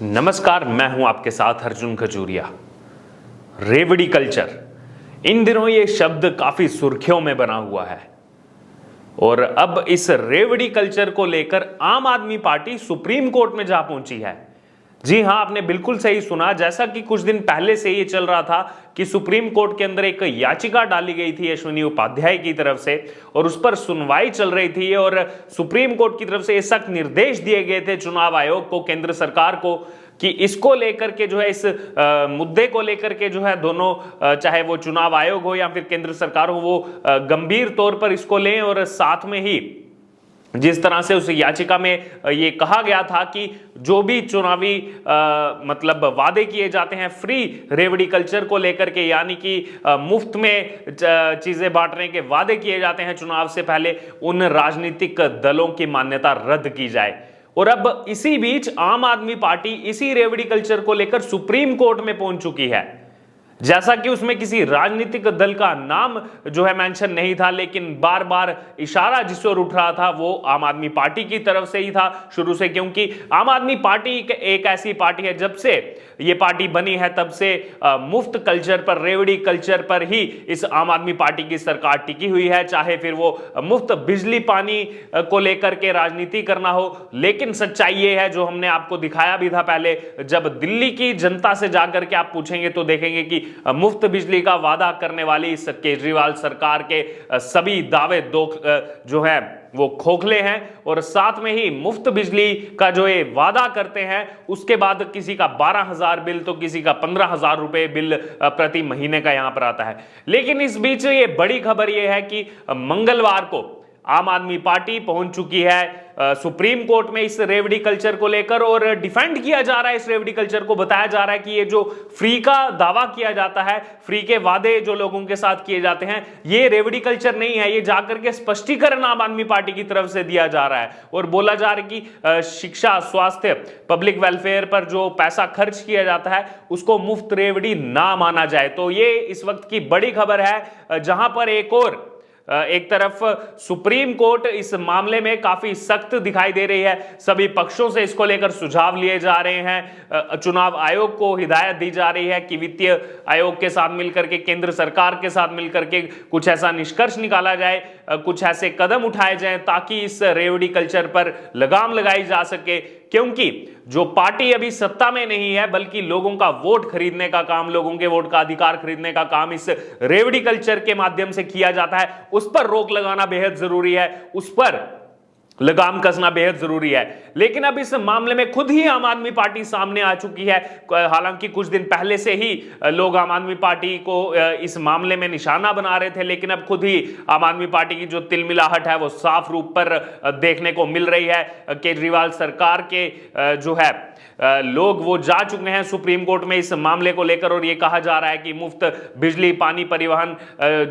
नमस्कार, मैं हूं आपके साथ अर्जुन खजूरिया। रेवड़ी कल्चर, इन दिनों ये शब्द काफी सुर्खियों में बना हुआ है और अब इस रेवड़ी कल्चर को लेकर आम आदमी पार्टी सुप्रीम कोर्ट में जा पहुंची है। जी हां, आपने बिल्कुल सही सुना। जैसा कि कुछ दिन पहले से ये चल रहा था कि सुप्रीम कोर्ट के अंदर एक याचिका डाली गई थी अश्विनी उपाध्याय की तरफ से और उस पर सुनवाई चल रही थी और सुप्रीम कोर्ट की तरफ से ये सख्त निर्देश दिए गए थे चुनाव आयोग को, केंद्र सरकार को, कि इसको लेकर के जो है इस मुद्दे को लेकर के जो है दोनों, चाहे वो चुनाव आयोग हो या फिर केंद्र सरकार हो, वो गंभीर तौर पर इसको लें। और साथ में ही जिस तरह से उस याचिका में ये कहा गया था कि जो भी चुनावी मतलब वादे किए जाते हैं फ्री रेवड़ी कल्चर को लेकर के, यानी कि मुफ्त में चीजें बांटने के वादे किए जाते हैं चुनाव से पहले, उन राजनीतिक दलों की मान्यता रद्द की जाए। और अब इसी बीच आम आदमी पार्टी इसी रेवड़ी कल्चर को लेकर सुप्रीम कोर्ट में पहुंच चुकी है। जैसा कि उसमें किसी राजनीतिक दल का नाम जो है मेंशन नहीं था, लेकिन बार बार इशारा जिस ओर उठ रहा था वो आम आदमी पार्टी की तरफ से ही था शुरू से, क्योंकि आम आदमी पार्टी एक ऐसी पार्टी है, जब से ये पार्टी बनी है तब से मुफ्त कल्चर पर, रेवड़ी कल्चर पर ही इस आम आदमी पार्टी की सरकार टिकी हुई है। चाहे फिर वो मुफ्त बिजली पानी को लेकर के राजनीति करना हो, लेकिन सच्चाई ये है, जो हमने आपको दिखाया भी था पहले, जब दिल्ली की जनता से जाकर के आप पूछेंगे तो देखेंगे कि मुफ्त बिजली का वादा करने वाली इस केजरीवाल सरकार के सभी दावे जो है वो खोखले हैं। और साथ में ही मुफ्त बिजली का जो ये वादा करते हैं, उसके बाद किसी का 12,000 बिल तो किसी का 15,000 रुपए बिल प्रति महीने का यहां पर आता है। लेकिन इस बीच ये बड़ी खबर ये है कि मंगलवार को आम आदमी पार्टी पहुंच चुकी है सुप्रीम कोर्ट में इस रेवड़ी कल्चर को लेकर, और डिफेंड किया जा रहा है इस रेवड़ी कल्चर को। बताया जा रहा है कि ये जो फ्री का दावा किया जाता है, फ्री के वादे जो लोगों के साथ किए जाते हैं, ये रेवड़ी कल्चर नहीं है। ये जाकर के स्पष्टीकरण आम आदमी पार्टी की तरफ से दिया जा रहा है और बोला जा रहा है कि शिक्षा, स्वास्थ्य, पब्लिक वेलफेयर पर जो पैसा खर्च किया जाता है उसको मुफ्त रेवड़ी ना माना जाए। तो ये इस वक्त की बड़ी खबर है, जहां पर एक तरफ सुप्रीम कोर्ट इस मामले में काफी सख्त दिखाई दे रही है। सभी पक्षों से इसको लेकर सुझाव लिए जा रहे हैं। चुनाव आयोग को हिदायत दी जा रही है कि वित्तीय आयोग के साथ मिलकर के, केंद्र सरकार के साथ मिलकर के कुछ ऐसा निष्कर्ष निकाला जाए, कुछ ऐसे कदम उठाए जाएं ताकि इस रेवड़ी कल्चर पर लगाम लगाई जा सके। क्योंकि जो पार्टी अभी सत्ता में नहीं है, बल्कि लोगों का वोट खरीदने का काम, लोगों के वोट का अधिकार खरीदने का काम इस रेवड़ी कल्चर के माध्यम से किया जाता है, उस पर रोक लगाना बेहद जरूरी है, उस पर लगाम कसना बेहद जरूरी है। लेकिन अब इस मामले में खुद ही आम आदमी पार्टी सामने आ चुकी है। हालांकि कुछ दिन पहले से ही लोग आम आदमी पार्टी को इस मामले में निशाना बना रहे थे, लेकिन अब खुद ही आम आदमी पार्टी की जो तिलमिलाहट है वो साफ रूप पर देखने को मिल रही है। केजरीवाल सरकार के जो है लोग वो जा चुके हैं सुप्रीम कोर्ट में इस मामले को लेकर, और ये कहा जा रहा है कि मुफ्त बिजली, पानी, परिवहन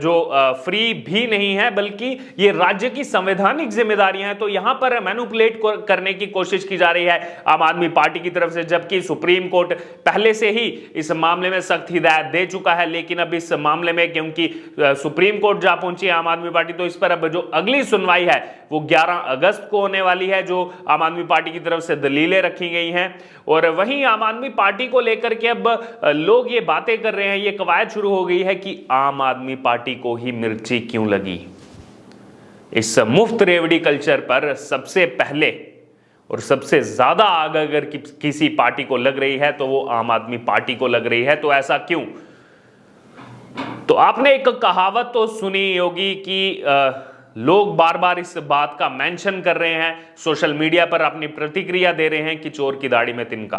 जो फ्री भी नहीं है, बल्कि ये राज्य की संवैधानिक जिम्मेदारियां हैं। तो यहां पर मैनिपुलेट करने की कोशिश की जा रही है आम आदमी पार्टी की तरफ से, जबकि सुप्रीम कोर्ट पहले से ही इस मामले में सख्त हिदायत दे चुका है। लेकिन अब इस मामले में क्योंकि सुप्रीम कोर्ट जा पहुंची आम आदमी पार्टी, तो इस पर अब जो अगली सुनवाई है वो 11 अगस्त को होने वाली है, जो आम आदमी पार्टी की तरफ से दलीलें रखी गई हैं। और वहीं आम आदमी पार्टी को लेकर के अब लोग ये बातें कर रहे हैं, ये कवायद शुरू हो गई है कि आम आदमी पार्टी को ही मिर्ची क्यों लगी। इस मुफ्त रेवड़ी कल्चर पर सबसे पहले और सबसे ज्यादा आग अगर किसी पार्टी को लग रही है तो वो आम आदमी पार्टी को लग रही है। तो ऐसा क्यों? तो आपने एक कहावत तो सुनी होगी कि लोग बार बार इस बात का मेंशन कर रहे हैं, सोशल मीडिया पर अपनी प्रतिक्रिया दे रहे हैं कि चोर की दाढ़ी में तिनका,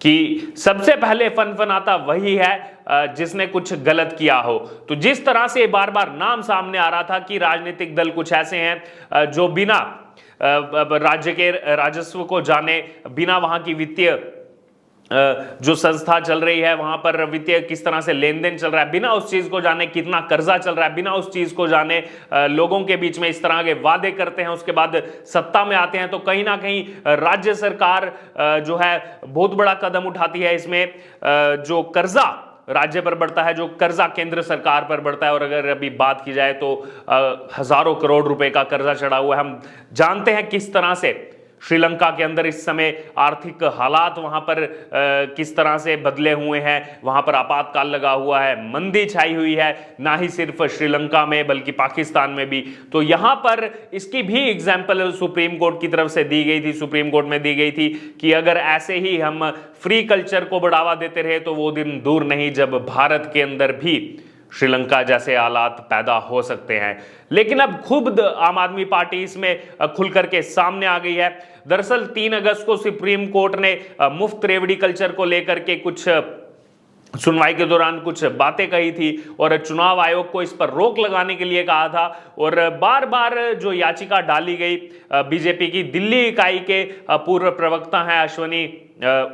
कि सबसे पहले फनफनाता वही है जिसने कुछ गलत किया हो। तो जिस तरह से बार बार नाम सामने आ रहा था कि राजनीतिक दल कुछ ऐसे हैं जो बिना राज्य के राजस्व को जाने, बिना वहां की वित्तीय जो संस्था चल रही है वहां पर वित्तीय किस तरह से लेन देन चल रहा है, बिना उस चीज को जाने कितना कर्जा चल रहा है, बिना उस चीज को जाने लोगों के बीच में इस तरह के वादे करते हैं, उसके बाद सत्ता में आते हैं तो कहीं ना कहीं राज्य सरकार जो है बहुत बड़ा कदम उठाती है। इसमें जो कर्जा राज्य पर बढ़ता है, जो कर्जा केंद्र सरकार पर बढ़ता है, और अगर अभी बात की जाए तो हजारों करोड़ रुपए का कर्जा चढ़ा हुआ है। हम जानते हैं किस तरह से श्रीलंका के अंदर इस समय आर्थिक हालात वहां पर किस तरह से बदले हुए हैं, वहां पर आपातकाल लगा हुआ है, मंदी छाई हुई है, ना ही सिर्फ श्रीलंका में बल्कि पाकिस्तान में भी। तो यहां पर इसकी भी एग्जाम्पल सुप्रीम कोर्ट की तरफ से दी गई थी, सुप्रीम कोर्ट में दी गई थी कि अगर ऐसे ही हम फ्री कल्चर को बढ़ावा देते रहे तो वो दिन दूर नहीं जब भारत के अंदर भी श्रीलंका जैसे हालात पैदा हो सकते हैं। लेकिन अब खुद आम आदमी पार्टी इसमें खुल करके सामने आ गई है। दरअसल 3 अगस्त को सुप्रीम कोर्ट ने मुफ्त रेवड़ी कल्चर को लेकर के कुछ सुनवाई के दौरान कुछ बातें कही थी और चुनाव आयोग को इस पर रोक लगाने के लिए कहा था। और बार बार जो याचिका डाली गई, बीजेपी की दिल्ली इकाई के पूर्व प्रवक्ता हैं अश्वनी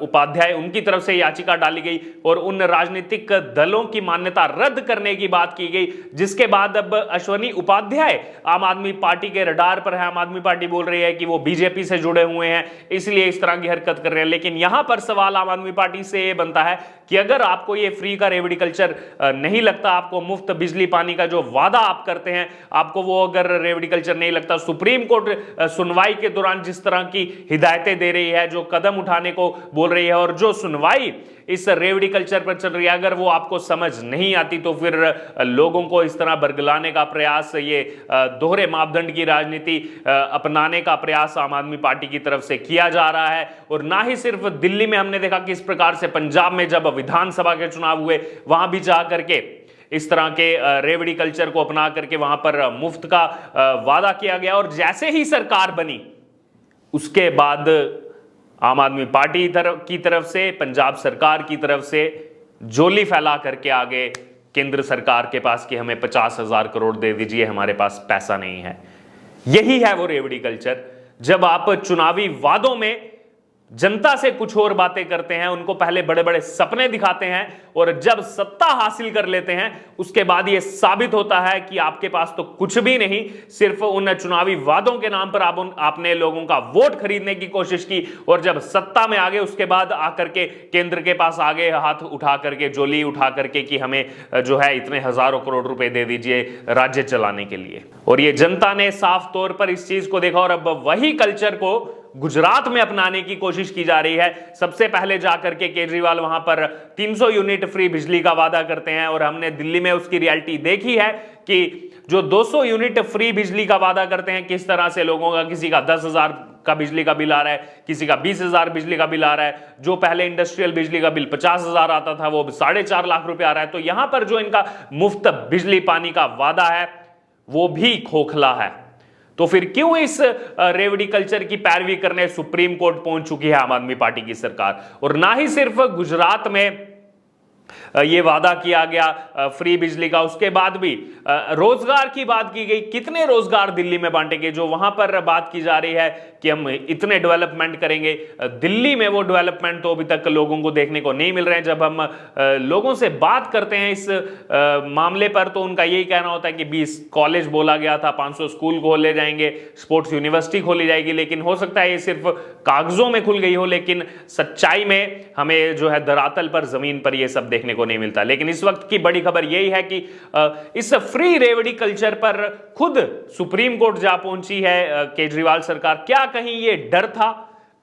उपाध्याय, उनकी तरफ से याचिका डाली गई और उन राजनीतिक दलों की मान्यता रद्द करने की बात की गई, जिसके बाद अब अश्वनी उपाध्याय आम आदमी पार्टी के रडार पर है। आम आदमी पार्टी बोल रही है कि वो बीजेपी से जुड़े हुए हैं, इसलिए इस तरह की हरकत कर रहे हैं। लेकिन यहां पर सवाल आम आदमी पार्टी से ये बनता है कि अगर आपको ये फ्री का रेवड़ी कल्चर नहीं लगता, आपको मुफ्त बिजली पानी का जो वादा आप करते हैं, आपको वो अगर रेवड़ी कल्चर नहीं लगता, सुप्रीम कोर्ट सुनवाई के दौरान जिस तरह की हिदायतें दे रही है, जो कदम उठाने को बोल रही है और जो सुनवाई इस रेवड़ी कल्चर पर चल रही है, अगर वो आपको समझ नहीं आती तो फिर लोगों को इस तरह बरगलाने का प्रयास, ये दोहरे मापदंड की राजनीति अपनाने का प्रयास आम आदमी पार्टी की तरफ से किया जा रहा है। और ना ही सिर्फ दिल्ली में हमने देखा कि इस प्रकार से पंजाब में जब विधानसभा के चुनाव हुए, वहां भी जा करके इस तरह के रेवड़ी कल्चर को अपना करके वहां पर मुफ्त का वादा किया गया। और जैसे ही सरकार बनी उसके बाद आम आदमी पार्टी की तरफ से, पंजाब सरकार की तरफ से जोली फैला करके आगे केंद्र सरकार के पास कि हमें 50,000 करोड़ दे दीजिए, हमारे पास पैसा नहीं है। यही है वो रेवड़ी कल्चर। जब आप चुनावी वादों में जनता से कुछ और बातें करते हैं, उनको पहले बड़े बड़े सपने दिखाते हैं और जब सत्ता हासिल कर लेते हैं उसके बाद यह साबित होता है कि आपके पास तो कुछ भी नहीं, सिर्फ उन चुनावी वादों के नाम पर आपने लोगों का वोट खरीदने की कोशिश की और जब सत्ता में आ गए उसके बाद आकर के केंद्र के पास आगे हाथ उठा करके, जोली उठा करके कि हमें जो है इतने हजारों करोड़ रुपए दे दीजिए राज्य चलाने के लिए। और ये जनता ने साफ तौर पर इस चीज को देखा और अब वही कल्चर को गुजरात में अपनाने की कोशिश की जा रही है। सबसे पहले जाकर के केजरीवाल वहां पर 300 यूनिट फ्री बिजली का वादा करते हैं और हमने दिल्ली में उसकी रियलिटी देखी है कि जो 200 यूनिट फ्री बिजली का वादा करते हैं, किस तरह से लोगों का, किसी का 10,000 का बिजली का बिल आ रहा है, किसी का 20,000 बिजली का बिल आ रहा है। जो पहले इंडस्ट्रियल बिजली का बिल 50,000 आता था वो 4.5 लाख रुपए आ रहा है। तो यहां पर जो इनका मुफ्त बिजली पानी का वादा है वो भी खोखला है। तो फिर क्यों इस रेवड़ी कल्चर की पैरवी करने सुप्रीम कोर्ट पहुंच चुकी है आम आदमी पार्टी की सरकार। और ना ही सिर्फ गुजरात में ये वादा किया गया फ्री बिजली का, उसके बाद भी रोजगार की बात की गई। कितने रोजगार दिल्ली में बांटे गए? जो वहां पर बात की जा रही है कि हम इतने डेवलपमेंट करेंगे, दिल्ली में वो डेवलपमेंट तो अभी तक लोगों को देखने को नहीं मिल रहे हैं। जब हम लोगों से बात करते हैं इस मामले पर तो उनका यही कहना होता है कि 20 कॉलेज बोला गया था, 500 स्कूल खोले जाएंगे, स्पोर्ट्स यूनिवर्सिटी खोली जाएगी। लेकिन हो सकता है ये सिर्फ कागजों में खुल गई हो, लेकिन सच्चाई में हमें जो है धरातल पर, जमीन पर ये सब देखने को नहीं मिलता। लेकिन इस वक्त की बड़ी खबर यही है कि इस फ्री रेवड़ी कल्चर पर खुद सुप्रीम कोर्ट जा पहुंची है केजरीवाल सरकार। क्या कहीं ये डर था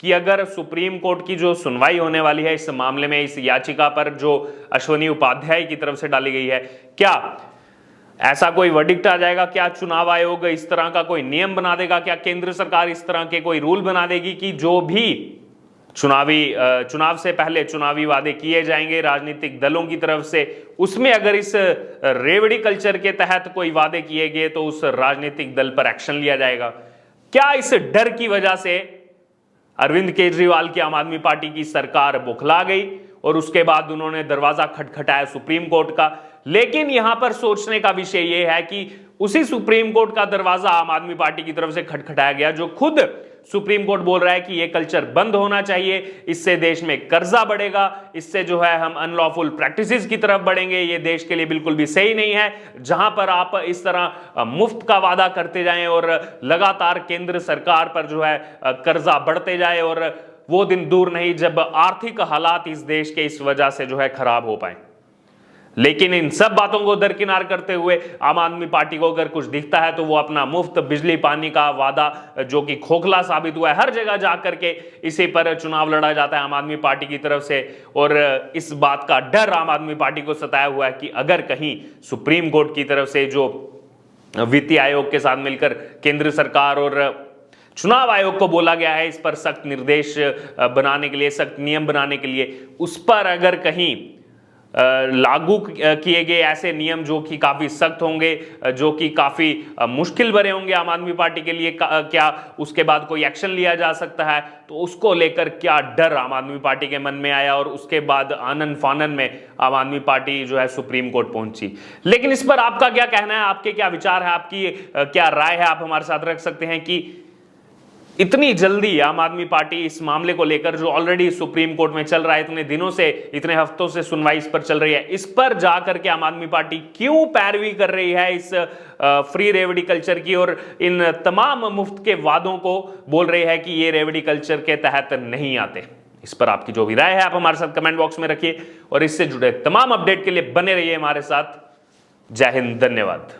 कि अगर सुप्रीम कोर्ट की जो सुनवाई होने वाली है इस मामले में, इस याचिका पर जो अश्वनी उपाध्याय की तरफ से डाली गई है, क्या ऐसा कोई वर्डिक्ट आ जाएगा? क्या चुनाव आयोग इस तरह का कोई नियम बना देगा? क्या केंद्र सरकार इस तरह के कोई रूल बना देगी कि जो भी चुनाव से पहले चुनावी वादे किए जाएंगे राजनीतिक दलों की तरफ से, उसमें अगर इस रेवड़ी कल्चर के तहत कोई वादे किए गए तो उस राजनीतिक दल पर एक्शन लिया जाएगा? क्या इस डर की वजह से अरविंद केजरीवाल की आम आदमी पार्टी की सरकार बौखला गई और उसके बाद उन्होंने दरवाजा खटखटाया सुप्रीम कोर्ट का? लेकिन यहां पर सोचने का विषय यह है कि उसी सुप्रीम कोर्ट का दरवाजा आम आदमी पार्टी की तरफ से खटखटाया गया, जो खुद सुप्रीम कोर्ट बोल रहा है कि यह कल्चर बंद होना चाहिए, इससे देश में कर्जा बढ़ेगा, इससे जो है हम अनलॉफुल प्रैक्टिसेस की तरफ बढ़ेंगे, ये देश के लिए बिल्कुल भी सही नहीं है। जहां पर आप इस तरह मुफ्त का वादा करते जाएं और लगातार केंद्र सरकार पर जो है कर्जा बढ़ते जाए और वो दिन दूर नहीं जब आर्थिक हालात इस देश के इस वजह से जो है खराब हो पाए। लेकिन इन सब बातों को दरकिनार करते हुए आम आदमी पार्टी को अगर कुछ दिखता है तो वो अपना मुफ्त बिजली पानी का वादा, जो कि खोखला साबित हुआ है, हर जगह जाकर के इसी पर चुनाव लड़ा जाता है आम आदमी पार्टी की तरफ से। और इस बात का डर आम आदमी पार्टी को सताया हुआ है कि अगर कहीं सुप्रीम कोर्ट की तरफ से, जो वित्तीय आयोग के साथ मिलकर केंद्र सरकार और चुनाव आयोग को बोला गया है इस पर सख्त निर्देश बनाने के लिए, सख्त नियम बनाने के लिए, उस पर अगर कहीं लागू किए गए ऐसे नियम जो कि काफी सख्त होंगे, जो कि काफी मुश्किल भरे होंगे आम आदमी पार्टी के लिए, क्या उसके बाद कोई एक्शन लिया जा सकता है, तो उसको लेकर क्या डर आम आदमी पार्टी के मन में आया और उसके बाद आनन फानन में आम आदमी पार्टी जो है सुप्रीम कोर्ट पहुंची। लेकिन इस पर आपका क्या कहना है, आपके क्या विचार है, आपकी क्या राय है, आप हमारे साथ रख सकते हैं कि इतनी जल्दी आम आदमी पार्टी इस मामले को लेकर, जो ऑलरेडी सुप्रीम कोर्ट में चल रहा है, इतने दिनों से, इतने हफ्तों से सुनवाई इस पर चल रही है, इस पर जाकर के आम आदमी पार्टी क्यों पैरवी कर रही है इस फ्री रेवड़ी कल्चर की और इन तमाम मुफ्त के वादों को बोल रही है कि ये रेवड़ी कल्चर के तहत नहीं आते। इस पर आपकी जो भी राय है आप हमारे साथ कमेंट बॉक्स में रखिए और इससे जुड़े तमाम अपडेट के लिए बने रहिए हमारे साथ। जय हिंद, धन्यवाद।